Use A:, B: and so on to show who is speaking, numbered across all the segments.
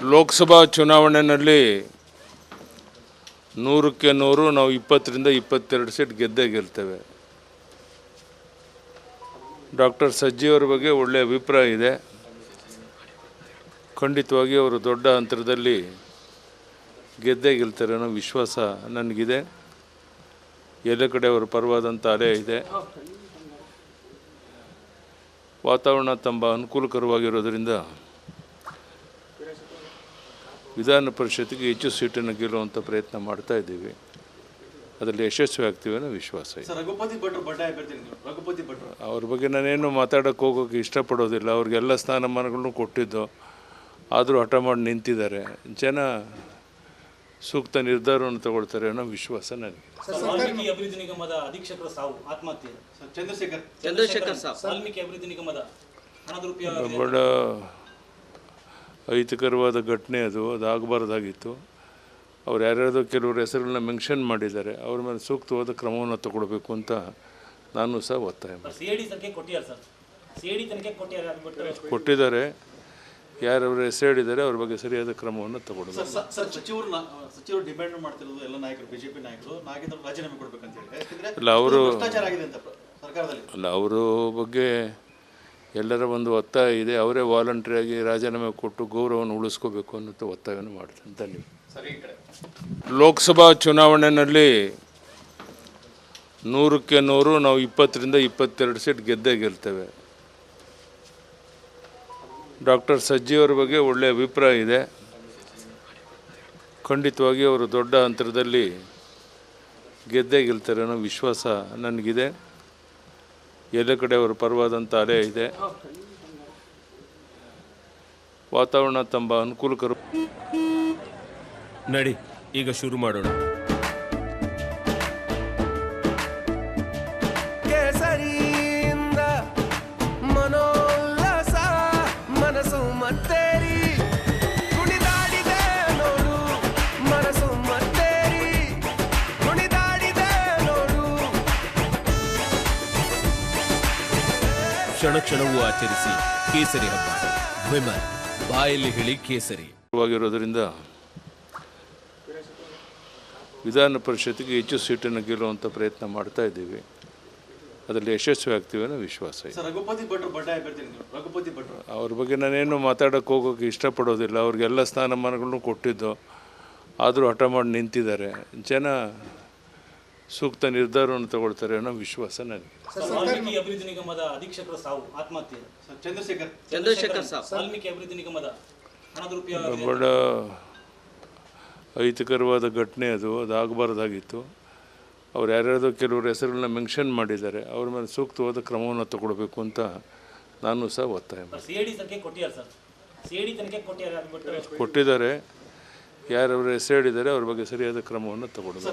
A: ಲೋಕಸಭಾ ಚುನಾವಣೆಯಲ್ಲಿ 100ಕ್ಕೆ 100 ನಾವು 20ರಿಂದ 22 ಸೀಟ್ ಗೆದ್ದೇ ಗೆಲ್ತೇವೆ. ಡಾಕ್ಟರ್ ಸಜ್ಜಿ ಅವರ ಬಗ್ಗೆ ಒಳ್ಳೆಯ ಅಭಿಪ್ರಾಯ ಇದೆ. ಖಂಡಿತವಾಗಿ ಅವರು ದೊಡ್ಡ ಅಂತರದಲ್ಲಿ ಗೆದ್ದೇ ಗೆಲ್ತಾರೆ ಅನ್ನೋ ವಿಶ್ವಾಸ ನನಗಿದೆ. ಎಲ್ಲ ಕಡೆ ಅವರ ಪರವಾದಂಥ ಅಲೆ ಇದೆ. ವಾತಾವರಣ ತುಂಬ ಅನುಕೂಲಕರವಾಗಿರೋದರಿಂದ ವಿಧಾನ ಪರಿಷತ್ತಿಗೆ ಹೆಚ್ಚು ಸೀಟನ್ನು ಗೆಲ್ಲುವಂಥ ಪ್ರಯತ್ನ ಮಾಡ್ತಾ ಇದ್ದೀವಿ. ಅದರಲ್ಲಿ ಯಶಸ್ವಿ ಆಗ್ತೀವಿ ಅನ್ನೋ ವಿಶ್ವಾಸ ಇದೆ. ಅವ್ರ ಬಗ್ಗೆ ನಾನೇನು ಮಾತಾಡೋಕ್ಕೆ ಹೋಗೋಕ್ಕೆ ಇಷ್ಟಪಡೋದಿಲ್ಲ. ಅವ್ರಿಗೆಲ್ಲ ಸ್ಥಾನಮಾನಗಳನ್ನು ಕೊಟ್ಟಿದ್ದು, ಆದರೂ ಹಠ ಮಾಡಿ ನಿಂತಿದ್ದಾರೆ. ಜನ ಸೂಕ್ತ ನಿರ್ಧಾರವನ್ನು ತಗೊಳ್ತಾರೆ ಅನ್ನೋ ವಿಶ್ವಾಸ ನನಗೆ.
B: ವಾಲ್ಮೀಕಿ ಅಭಿವೃದ್ಧಿ ನಿಗಮದ ಅಧೀಕ್ಷಕರ ಸಾವು ಆತ್ಮಹತ್ಯೆ ಚಂದ್ರಶೇಖರ್ ವಾಲ್ಮೀಕಿ ಅಭಿವೃದ್ಧಿ ನಿಗಮದ ಹಣದ ರೂಪಾಯಿ
A: ಬಹಳ ಅಹಿತಕರವಾದ ಘಟನೆ ಅದು ಆಗಬಾರ್ದಾಗಿತ್ತು. ಅವ್ರು ಯಾರ್ಯಾರ್ದೋ ಕೆಲವರು ಹೆಸರುಗಳನ್ನ ಮೆನ್ಷನ್ ಮಾಡಿದ್ದಾರೆ. ಅವ್ರ ಮೇಲೆ ಸೂಕ್ತವಾದ ಕ್ರಮವನ್ನು ತಗೊಳ್ಬೇಕು ಅಂತ ನಾನು ಸಹ ಒತ್ತಾಯ ಕೊಟ್ಟಿದ್ದಾರೆ. ಯಾರವ್ರ ಹೆಸರು ಹೇಳಿದ್ದಾರೆ ಅವ್ರ ಬಗ್ಗೆ ಸರಿಯಾದ ಕ್ರಮವನ್ನು ತಗೊಳ್ಬೇಕು.
C: ಸಚಿವರು ಡಿಮ್ಯಾಂಡ್ ಮಾಡ್ತಿರೋದು ಎಲ್ಲ ನಾಯಕರು, ಬಿಜೆಪಿ ನಾಯಕರು ನಾಗೇಂದ್ರ ರಾಜೀನಾಮೆ ಕೊಡಬೇಕಂತ ಹೇಳಿ.
A: ಅಲ್ಲ ಅವರ ಬಗ್ಗೆ ಎಲ್ಲರ ಒಂದು ಒತ್ತಾಯ ಇದೆ. ಅವರೇ ವಾಲಂಟ್ರಿಯಾಗಿ ರಾಜೀನಾಮೆ ಕೊಟ್ಟು ಗೌರವವನ್ನು ಉಳಿಸ್ಕೋಬೇಕು ಅನ್ನೋ ಒತ್ತಾಯವನ್ನು ಮಾಡ್ತೀನಿ. ಧನ್ಯವಾದ. ಲೋಕಸಭಾ ಚುನಾವಣೆಯಲ್ಲಿ 100ಕ್ಕೆ 100 ನಾವು 20ರಿಂದ 22 ಸೀಟ್ ಗೆದ್ದೇ ಗೆಲ್ತೇವೆ. ಡಾಕ್ಟರ್ ಸಜ್ಜಿ ಅವರ ಬಗ್ಗೆ ಒಳ್ಳೆಯ ಅಭಿಪ್ರಾಯ ಇದೆ. ಖಂಡಿತವಾಗಿ ಅವರು ದೊಡ್ಡ ಅಂತರದಲ್ಲಿ ಗೆದ್ದೇ ಗೆಲ್ತಾರೆ ಅನ್ನೋ ವಿಶ್ವಾಸ ನನಗಿದೆ. ಎಲ್ಲ ಕಡೆ ಅವರ ಪರವಾದಂಥ ಅಲೆ ಇದೆ. ವಾತಾವರಣ ತುಂಬ ಅನುಕೂಲಕರ.
D: ನಡಿ ಈಗ ಶುರು ಮಾಡೋಣ.
E: ಕೇಸರಿಯಿಂದ ಮನೋಲ್ಲಾಸ ಮನಸ್ಸು ಮತ್ತೇರಿ ಕುಣಿದಾಡಿದೆ ನೋಡು, ಮನಸ್ಸು ಮತ್ತೇರಿ ಕುಣಿದಾಡಿದೆ ನೋಡು.
D: ಕ್ಷಣ ಕ್ಷಣವೂ ಆಚರಿಸಿ ಕೇಸರಿ ಹಬ್ಬ. ವಿಮಲ್ ಬಾಯಲ್ಲಿ ಹೇಳಿ ಕೇಸರಿ
A: ವಾಗಿರೋದ್ರಿಂದ ವಿಧಾನ ಪರಿಷತ್ತಿಗೆ ಹೆಚ್ಚು ಸೀಟನ್ನು ಗೆಲ್ಲುವಂಥ ಪ್ರಯತ್ನ ಮಾಡ್ತಾ ಇದ್ದೀವಿ. ಅದರಲ್ಲಿ ಯಶಸ್ವಿ ಆಗ್ತೀವಿ ಅನ್ನೋ ವಿಶ್ವಾಸ ಇದೆ. ಅವ್ರ ಬಗ್ಗೆ ನಾನೇನು ಮಾತಾಡೋಕ್ಕೆ ಹೋಗೋಕ್ಕೆ ಇಷ್ಟಪಡೋದಿಲ್ಲ. ಅವ್ರಿಗೆಲ್ಲ ಸ್ಥಾನಮಾನಗಳನ್ನು ಕೊಟ್ಟಿದ್ದು, ಆದರೂ ಹಠ ಮಾಡಿ ನಿಂತಿದ್ದಾರೆ. ಜನ ಸೂಕ್ತ ನಿರ್ಧಾರವನ್ನು ತಗೊಳ್ತಾರೆ ಅನ್ನೋ ವಿಶ್ವಾಸ ನನಗೆ.
B: ವಾಲ್ಮೀಕಿ ಅಭಿವೃದ್ಧಿ ನಿಗಮದ ಅಧೀಕ್ಷಕರ ಸಾವು ಆತ್ಮಹತ್ಯೆ ಚಂದ್ರಶೇಖರ್ ವಾಲ್ಮೀಕಿ ಅಭಿವೃದ್ಧಿ ನಿಗಮದ ಹಣದ ರೂಪಾಯಿ
A: ಬಹಳ ಅಹಿತಕರವಾದ ಘಟನೆ ಅದು ಆಗಬಾರ್ದಾಗಿತ್ತು. ಅವ್ರು ಯಾರ್ಯಾರ್ದೋ ಕೆಲವರು ಹೆಸರುಗಳನ್ನ ಮೆನ್ಷನ್ ಮಾಡಿದ್ದಾರೆ. ಅವ್ರ ಮೇಲೆ ಸೂಕ್ತವಾದ ಕ್ರಮವನ್ನು ತಗೊಳ್ಬೇಕು ಅಂತ ನಾನು ಸಹ ಒತ್ತಾಯ ಕೊಟ್ಟಿದ್ದಾರೆ. ಯಾರವ್ರ ಹೆಸರು ಹೇಳಿದ್ದಾರೆ ಅವ್ರ ಬಗ್ಗೆ ಸರಿಯಾದ ಕ್ರಮವನ್ನು ತಗೊಳ್ಬೇಕು.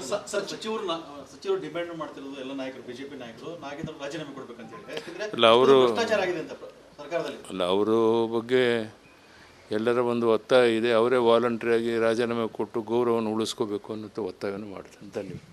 C: ಸಚಿವರು ಡಿಮ್ಯಾಂಡ್ ಮಾಡ್ತಿರೋದು ಎಲ್ಲ ನಾಯಕರು, ಬಿಜೆಪಿ ನಾಯಕರು ನಾಗೇಂದ್ರ ರಾಜೀನಾಮೆ ಕೊಡಬೇಕಂತ ಹೇಳಿ.
A: ಅಲ್ಲ ಅವರ ಬಗ್ಗೆ ಎಲ್ಲರ ಒಂದು ಒತ್ತಾಯ ಇದೆ. ಅವರೇ ವಾಲಂಟ್ರಿಯಾಗಿ ರಾಜೀನಾಮೆ ಕೊಟ್ಟು ಗೌರವವನ್ನು ಉಳಿಸ್ಕೋಬೇಕು ಅನ್ನೋ ಒತ್ತಾಯವನ್ನು ಮಾಡ್ತೀನಿ. ಧನ್ಯವಾದ.